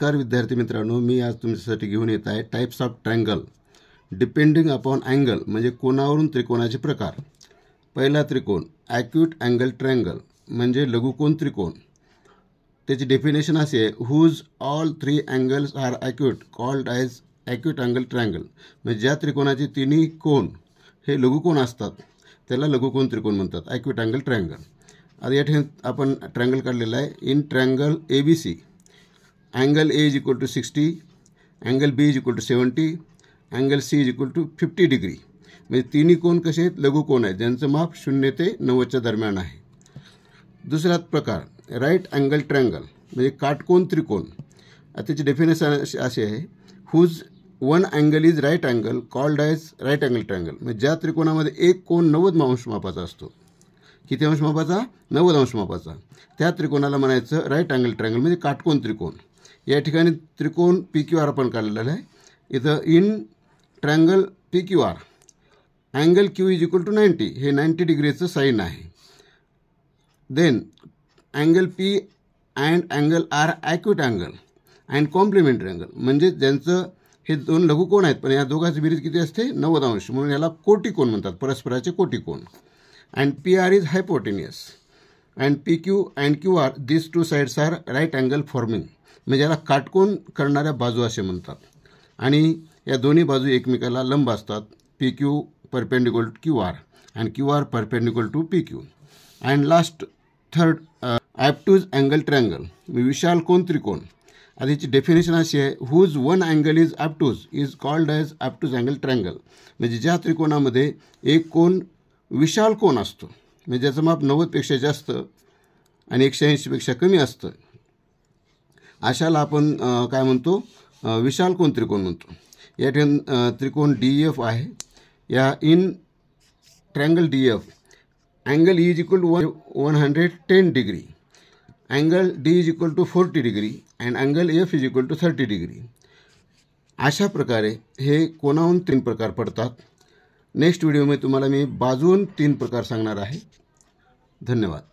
नमस्कार विद्यार्थी मित्रांनो, मी आज तुमच्यासाठी घेऊन येत आहे types of triangle depending upon angle, म्हणजे कोनावरून त्रिकोणाचे प्रकार। पहिला त्रिकोण ॲक्यूट अँगल ट्रायंगल म्हणजे लघुकोन त्रिकोण। त्याची डेफिनेशन अशी आहे, whose all three angles are acute called as acute angle triangle. म्हणजे ज्या त्रिकोणाचे तिन्ही कोन हे लघुकोन असतात त्याला लघुकोन त्रिकोण म्हणतात, ॲक्यूट अँगल ट्रायंगल। आता या ठिकाणी आपण ट्रायंगल काढलेला आहे। In triangle ABC angle A is equal to 60, angle B is equal to 70, angle C is equal to 50 degree। म्हणजे तिन्ही कोन कसे आहेत, लघुकोन आहेत ज्यांचं माप 0 ते 90 दरम्यान आहे। दुसरा प्रकार राईट अँगल ट्रायंगल म्हणजे काटकोन त्रिकोण। त्याची डेफिनेशन अशी आहे, whose one angle is right angle called as right angle triangle. म्हणजे ज्या त्रिकोणामध्ये एक कोन 90 अंश मापाचा असतो, किती अंश मापाचा, 90 अंश मापाचा, त्या त्रिकोणाला म्हणायचं राईट अँगल ट्रायंगल म्हणजे काटकोन त्रिकोण। या ठिकाणी त्रिकोण PQR आपण काढलेला आहे। इथं in triangle PQR angle Q is equal to 90, हे 90 डिग्रीचं साईन आहे। Then angle P and angle R acute angle and complementary angle, म्हणजे ज्यांचं हे दोन लघुकोन आहेत पण या दोघांची बेरीज किती असते, 90 अंश, म्हणून याला कोटिकोन म्हणतात, परस्पराचे कोटिकोन। And PR is hypotenuse and PQ and QR this two sides are right angle forming, म्हणजे याला काटकोन करणाऱ्या बाजू असे म्हणतात। आणि या दोन्ही बाजू एकमेकाला लंब असतात, PQ perpendicular to QR and QR perpendicular to PQ। And last third obtuse angle triangle विशाल कोन त्रिकोण। आता याची डेफिनेशन अशी आहे, whose one angle is obtuse is called as obtuse angle triangle. म्हणजे ज्या त्रिकोणामध्ये एक कोन विशाल कोन असतो, म्हणजे ज्याचं माप 90पेक्षा जास्त आणि 180पेक्षा कमी असतं, अशाला आपण काय म्हणतो, विशाल कोन त्रिकोण म्हणतो। या ठिकाणी त्रिकोण DEF आहे। या in triangle DEF angle E is equal to 110 degree, angle D is equal to 40 degree and angle F is equal to 30 degree. अशा प्रकारे हे कोनाहून 3 प्रकार पडतात। नेक्स्ट व्हिडिओमध्ये तुम्हाला मी बाजून 3 प्रकार सांगणार आहे। धन्यवाद।